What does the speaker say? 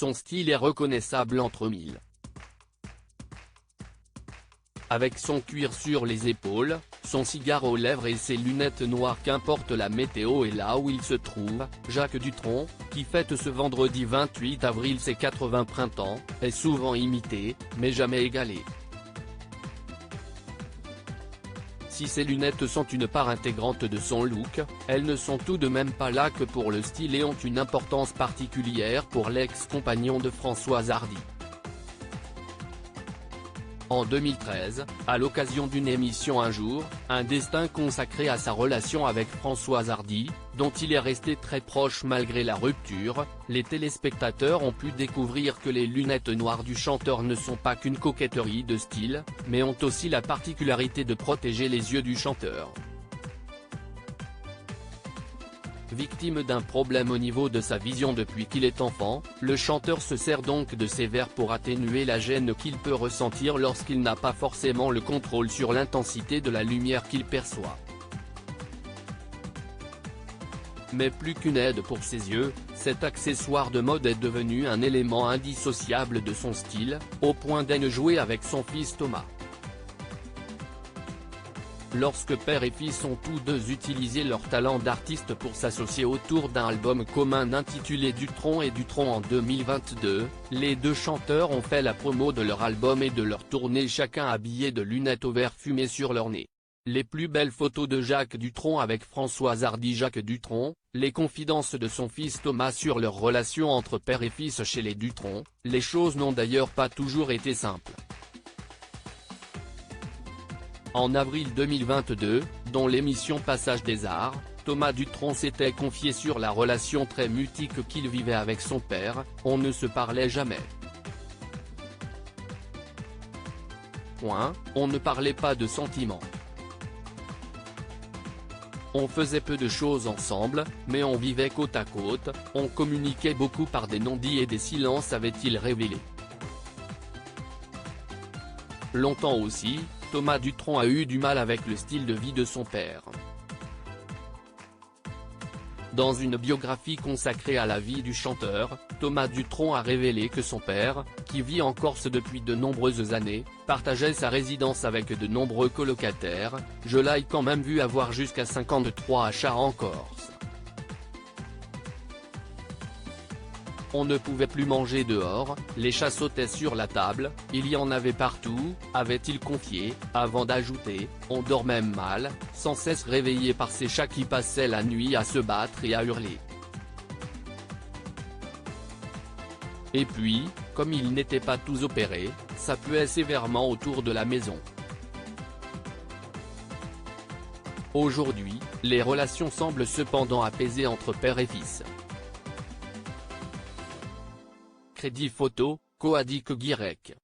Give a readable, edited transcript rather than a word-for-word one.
son style est reconnaissable entre mille. Avec son cuir sur les épaules, son cigare aux lèvres et ses lunettes noires, qu'importe la météo et là où il se trouve, Jacques Dutronc, qui fête ce vendredi 28 avril ses 80 printemps, est souvent imité, mais jamais égalé. Si ces lunettes sont une part intégrante de son look, elles ne sont tout de même pas là que pour le style et ont une importance particulière pour l'ex-compagnon de Françoise Hardy. En 2013, à l'occasion d'une émission Un jour, un destin consacrée à sa relation avec Françoise Hardy, dont il est resté très proche malgré la rupture, les téléspectateurs ont pu découvrir que les lunettes noires du chanteur ne sont pas qu'une coquetterie de style, mais ont aussi la particularité de protéger les yeux du chanteur. Victime d'un problème au niveau de sa vision depuis qu'il est enfant, le chanteur se sert donc de ses verres pour atténuer la gêne qu'il peut ressentir lorsqu'il n'a pas forcément le contrôle sur l'intensité de la lumière qu'il perçoit. Mais plus qu'une aide pour ses yeux, cet accessoire de mode est devenu un élément indissociable de son style, au point d'en jouer avec son fils Thomas. Lorsque père et fils ont tous deux utilisé leur talent d'artiste pour s'associer autour d'un album commun intitulé Dutronc et Dutronc en 2022, les deux chanteurs ont fait la promo de leur album et de leur tournée, chacun habillé de lunettes au vert fumé sur leur nez. Les plus belles photos de Jacques Dutronc avec Françoise Hardy. Jacques Dutronc, les confidences de son fils Thomas sur leur relation entre père et fils chez les Dutronc. Les choses n'ont d'ailleurs pas toujours été simples. En avril 2022, dans l'émission Passage des Arts, Thomas Dutronc s'était confié sur la relation très mutique qu'il vivait avec son père. On ne se parlait jamais. On ne parlait pas de sentiments. On faisait peu de choses ensemble, mais on vivait côte à côte, on communiquait beaucoup par des non-dits et des silences, avait-il révélé. Longtemps aussi, Thomas Dutronc a eu du mal avec le style de vie de son père. Dans une biographie consacrée à la vie du chanteur, Thomas Dutronc a révélé que son père, qui vit en Corse depuis de nombreuses années, partageait sa résidence avec de nombreux colocataires. Je l'ai quand même vu avoir jusqu'à 53 achats en Corse. On ne pouvait plus manger dehors, les chats sautaient sur la table, il y en avait partout, avait-il confié, avant d'ajouter, on dormait mal, sans cesse réveillé par ces chats qui passaient la nuit à se battre et à hurler. Et puis, comme ils n'étaient pas tous opérés, ça puait sévèrement autour de la maison. Aujourd'hui, les relations semblent cependant apaisées entre père et fils. Crédit photo, Coadic Guirec.